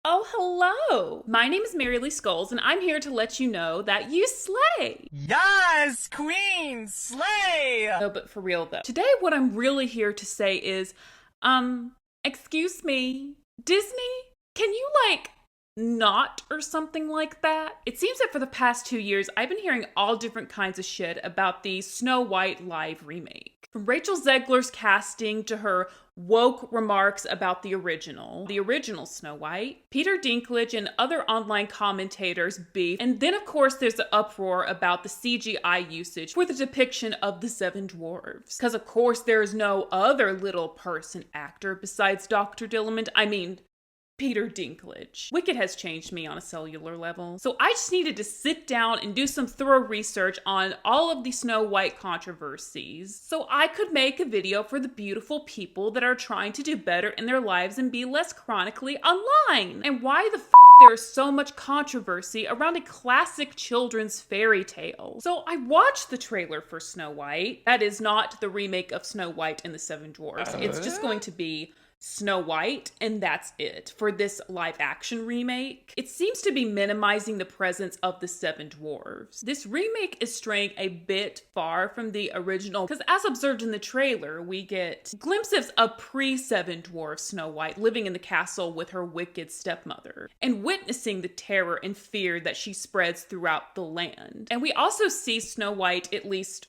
Oh, hello! My name is Mary Lee Skulls, and I'm here to let you know that you slay! Yes, queen, slay! No, but for real though. Today, what I'm really here to say is, excuse me, Disney? Can you, not or something like that? It seems that for the past 2 years, I've been hearing all different kinds of shit about the Snow White live remake. From Rachel Zegler's casting to her woke remarks about the original Snow White, Peter Dinklage and other online commentators beef, and then of course there's the uproar about the CGI usage for the depiction of the Seven Dwarves. Because of course there is no other little person actor besides Dr. Peter Dinklage. Wicked has changed me on a cellular level. So I just needed to sit down and do some thorough research on all of the Snow White controversies so I could make a video for the beautiful people that are trying to do better in their lives and be less chronically online. And why the there is so much controversy around a classic children's fairy tale. So I watched the trailer for Snow White. That is not the remake of Snow White and the Seven Dwarfs. It's just going to be Snow White, and that's it for this live action remake. It seems to be minimizing the presence of the Seven Dwarves. This remake is straying a bit far from the original, because as observed in the trailer, we get glimpses of pre-Seven Dwarfs Snow White living in the castle with her wicked stepmother, and witnessing the terror and fear that she spreads throughout the land. And we also see Snow White, at least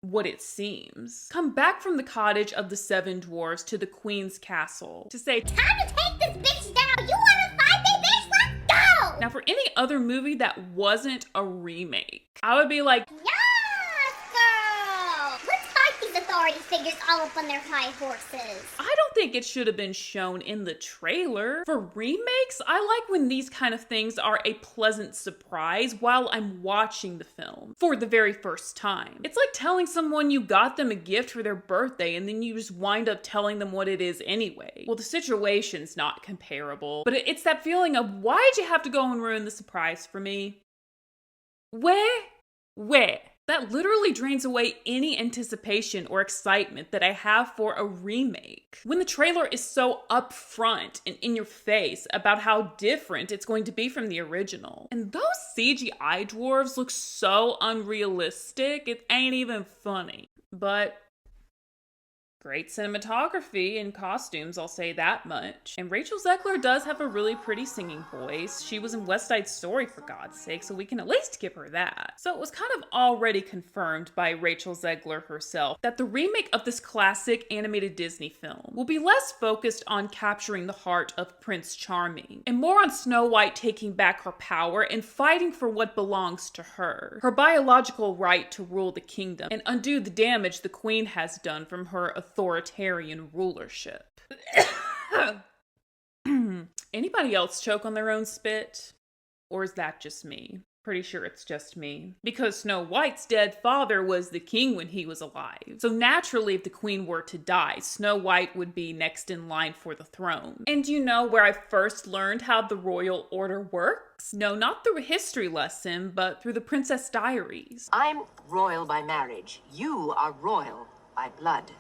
what it seems, come back from the cottage of the Seven Dwarfs to the Queen's castle to say, "Time to take this bitch down! You wanna fight me, bitch? Let's go!" Now for any other movie that wasn't a remake, I would be like, Yes, girl! Let's fight these authority figures all up on their high horses. I don't think it should have been shown in the trailer. For remakes, I like when these kind of things are a pleasant surprise while I'm watching the film for the very first time. It's like telling someone you got them a gift for their birthday and then you just wind up telling them what it is anyway. Well, the situation's not comparable, but it's that feeling of, why'd you have to go and ruin the surprise for me? Where? That literally drains away any anticipation or excitement that I have for a remake. When the trailer is so upfront and in your face about how different it's going to be from the original. And those CGI dwarves look so unrealistic, it ain't even funny. But great cinematography and costumes, I'll say that much. And Rachel Zegler does have a really pretty singing voice. She was in West Side Story, for God's sake, so we can at least give her that. So it was kind of already confirmed by Rachel Zegler herself that the remake of this classic animated Disney film will be less focused on capturing the heart of Prince Charming and more on Snow White taking back her power and fighting for what belongs to her biological right to rule the kingdom and undo the damage the queen has done from her authoritarian rulership. Anybody else choke on their own spit? Or is that just me? Pretty sure it's just me. Because Snow White's dead father was the king when he was alive. So naturally, if the queen were to die, Snow White would be next in line for the throne. And you know where I first learned how the royal order works? No, not through a history lesson, but through the Princess Diaries. I'm royal by marriage. You are royal by blood.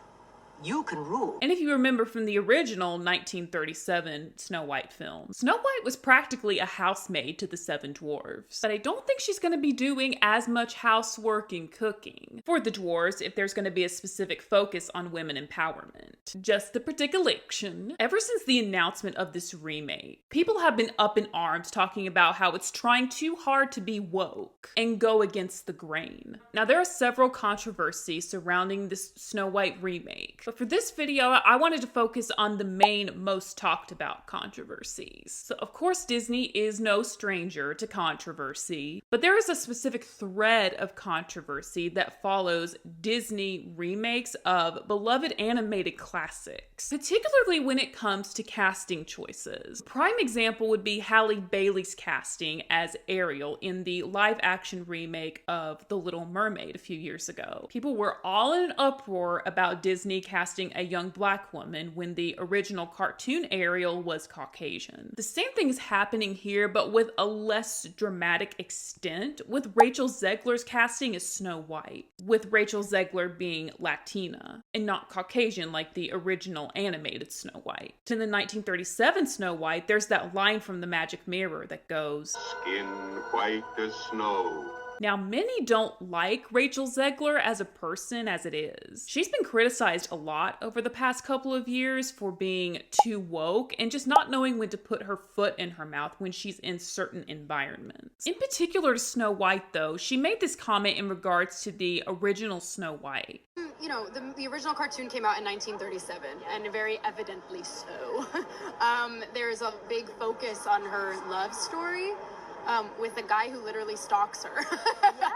You can rule. And if you remember from the original 1937 Snow White film, Snow White was practically a housemaid to the Seven Dwarfs. But I don't think she's going to be doing as much housework and cooking for the dwarves if there's going to be a specific focus on women empowerment. Just the predilection. Ever since the announcement of this remake, people have been up in arms talking about how it's trying too hard to be woke and go against the grain. Now, there are several controversies surrounding this Snow White remake. But for this video, I wanted to focus on the main, most talked about controversies. So of course, Disney is no stranger to controversy, but there is a specific thread of controversy that follows Disney remakes of beloved animated classics, particularly when it comes to casting choices. Prime example would be Halle Bailey's casting as Ariel in the live-action remake of The Little Mermaid a few years ago. People were all in an uproar about Disney casting casting a young black woman when the original cartoon Ariel was Caucasian. The same thing is happening here, but with a less dramatic extent, with Rachel Zegler's casting as Snow White, with Rachel Zegler being Latina and not Caucasian like the original animated Snow White. In the 1937 Snow White, there's that line from the Magic Mirror that goes, "Skin white as snow." Now, many don't like Rachel Zegler as a person as it is. She's been criticized a lot over the past couple of years for being too woke and just not knowing when to put her foot in her mouth when she's in certain environments. In particular to Snow White, though, she made this comment in regards to the original Snow White. You know, the original cartoon came out in 1937, and very evidently so. There's a big focus on her love story. With a guy who literally stalks her. Yeah.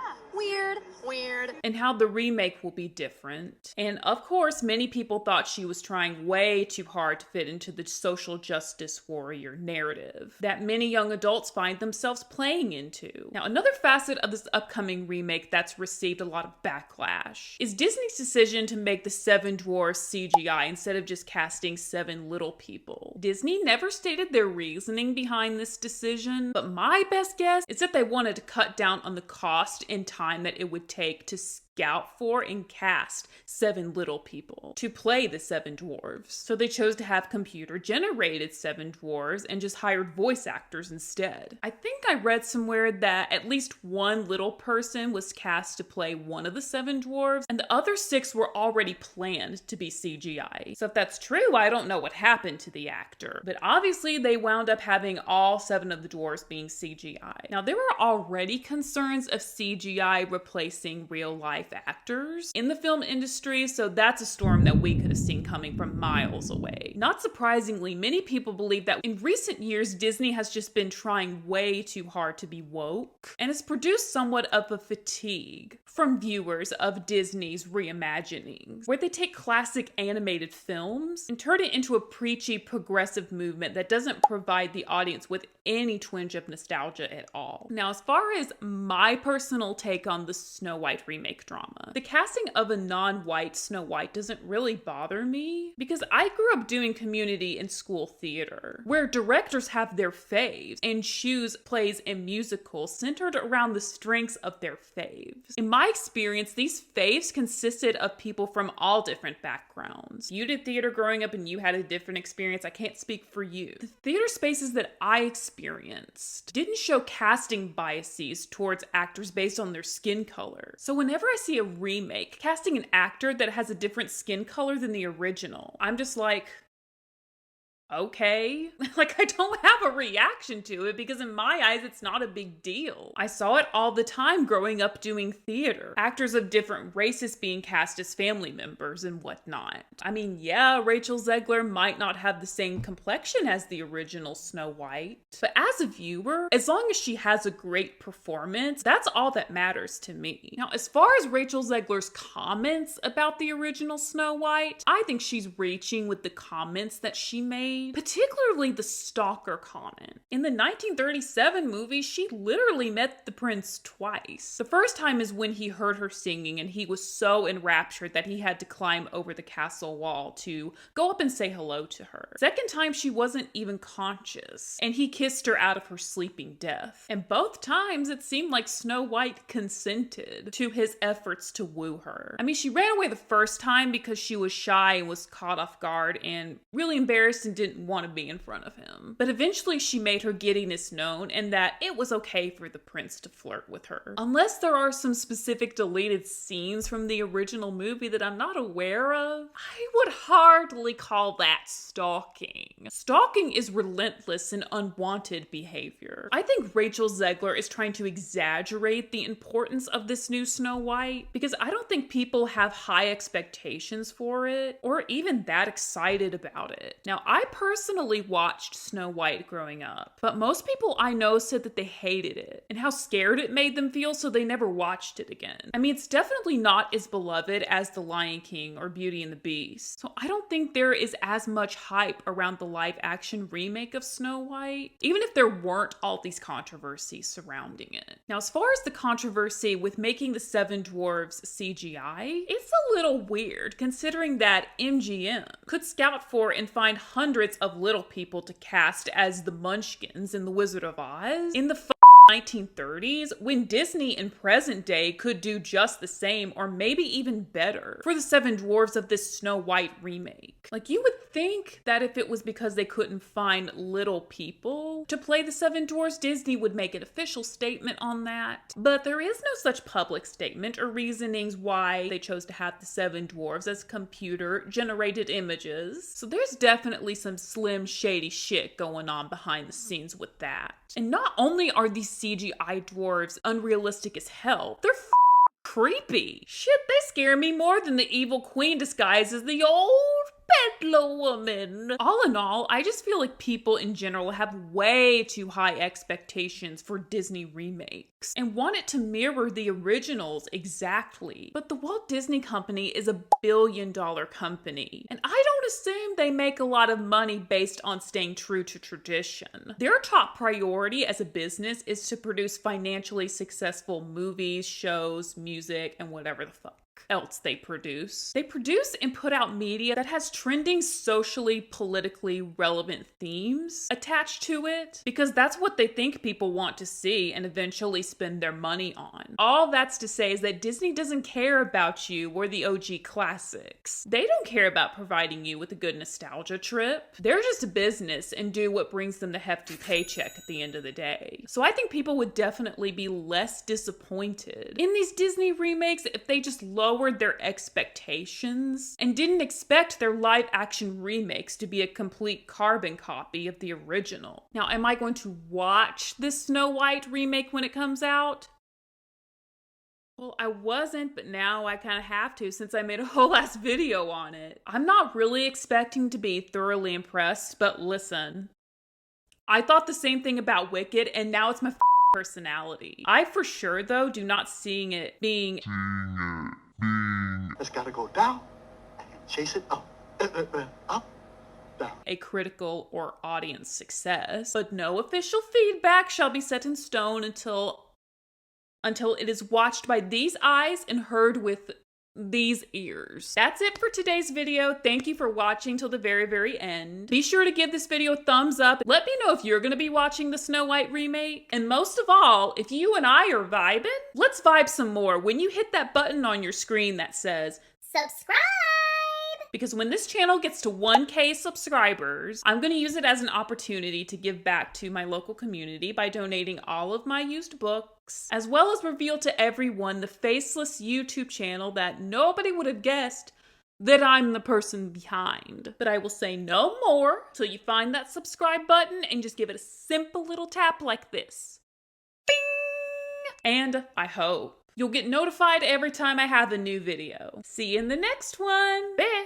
Weird. And how the remake will be different. And of course, many people thought she was trying way too hard to fit into the social justice warrior narrative that many young adults find themselves playing into. Now, another facet of this upcoming remake that's received a lot of backlash is Disney's decision to make the Seven Dwarves CGI instead of just casting 7 little people. Disney never stated their reasoning behind this decision, but my best guess is that they wanted to cut down on the cost and time that it would take to scout for and cast 7 little people to play the 7 dwarves. So they chose to have computer generated 7 dwarves and just hired voice actors instead. I think I read somewhere that at least 1 little person was cast to play one of the 7 dwarves, and the other 6 were already planned to be CGI. So if that's true, I don't know what happened to the actor, but obviously they wound up having all 7 of the dwarves being CGI. Now, there were already concerns of CGI replacing real life actors in the film industry, so that's a storm that we could have seen coming from miles away. Not surprisingly, many people believe that in recent years, Disney has just been trying way too hard to be woke, and has produced somewhat of a fatigue from viewers of Disney's reimaginings, where they take classic animated films and turn it into a preachy, progressive movement that doesn't provide the audience with any twinge of nostalgia at all. Now, as far as my personal take on the Snow White remake drama, the casting of a non-white Snow White doesn't really bother me because I grew up doing community and school theater, where directors have their faves and choose plays and musicals centered around the strengths of their faves. In my experience, these faves consisted of people from all different backgrounds. You did theater growing up and you had a different experience. I can't speak for you. The theater spaces that I experienced didn't show casting biases towards actors based on their skin color. So whenever I see a remake casting an actor that has a different skin color than the original, I'm just like, okay. Like, I don't have a reaction to it because in my eyes, it's not a big deal. I saw it all the time growing up doing theater. Actors of different races being cast as family members and whatnot. I mean, yeah, Rachel Zegler might not have the same complexion as the original Snow White, but as a viewer, as long as she has a great performance, that's all that matters to me. Now, as far as Rachel Zegler's comments about the original Snow White, I think she's reaching with the comments that she made. Particularly the stalker comment. In the 1937 movie, she literally met the prince twice. The first time is when he heard her singing and he was so enraptured that he had to climb over the castle wall to go up and say hello to her. Second time, she wasn't even conscious and he kissed her out of her sleeping death. And both times, it seemed like Snow White consented to his efforts to woo her. I mean, she ran away the first time because she was shy and was caught off guard and really embarrassed and didn't want to be in front of him. But eventually she made her giddiness known and that it was okay for the prince to flirt with her. Unless there are some specific deleted scenes from the original movie that I'm not aware of, I would hardly call that stalking. Stalking is relentless and unwanted behavior. I think Rachel Zegler is trying to exaggerate the importance of this new Snow White because I don't think people have high expectations for it or even that excited about it. Now, I personally watched Snow White growing up, but most people I know said that they hated it and how scared it made them feel, so they never watched it again. I mean, it's definitely not as beloved as The Lion King or Beauty and the Beast, so I don't think there is as much hype around the live action remake of Snow White, even if there weren't all these controversies surrounding it. Now, as far as the controversy with making the Seven Dwarves CGI, it's a little weird considering that MGM could scout for and find hundreds of little people to cast as the Munchkins in The Wizard of Oz in the 1930s, when Disney in present day could do just the same or maybe even better for the Seven Dwarves of this Snow White remake. Like, you would think that if it was because they couldn't find little people to play the Seven Dwarves, Disney would make an official statement on that. But there is no such public statement or reasonings why they chose to have the Seven Dwarves as computer-generated images. So there's definitely some slim shady shit going on behind the scenes with that. And not only are these CGI dwarves unrealistic as hell, they're creepy. Shit, they scare me more than the evil queen disguised as the old peddler woman. All in all, I just feel like people in general have way too high expectations for Disney remakes and want it to mirror the originals exactly. But the Walt Disney Company is a billion-dollar company, and I don't assume they make a lot of money based on staying true to tradition. Their top priority as a business is to produce financially successful movies, shows, music, and whatever the fuck else they produce. They produce and put out media that has trending socially, politically relevant themes attached to it because that's what they think people want to see and eventually spend their money on. All that's to say is that Disney doesn't care about you or the OG classics. They don't care about providing you with a good nostalgia trip. They're just a business and do what brings them the hefty paycheck at the end of the day. So I think people would definitely be less disappointed in these Disney remakes if they just lowered their expectations and didn't expect their live action remakes to be a complete carbon copy of the original. Now, am I going to watch this Snow White remake when it comes out? Well, I wasn't, but now I kind of have to since I made a whole ass video on it. I'm not really expecting to be thoroughly impressed, but listen, I thought the same thing about Wicked, and now it's my personality. I for sure, though, do not seeing it being It's gotta go down and chase it up. Up, down. a critical or audience success, but no official feedback shall be set in stone until it is watched by these eyes and heard with these ears. That's it for today's video. Thank you for watching till the very, very end. Be sure to give this video a thumbs up. Let me know if you're gonna be watching the Snow White remake. And most of all, if you and I are vibing, let's vibe some more when you hit that button on your screen that says Subscribe! because when this channel gets to 1K subscribers, I'm going to use it as an opportunity to give back to my local community by donating all of my used books, as well as reveal to everyone the faceless YouTube channel that nobody would have guessed that I'm the person behind. But I will say no more till you find that subscribe button and just give it a simple little tap like this. Bing! And I hope you'll get notified every time I have a new video. See you in the next one. Bye!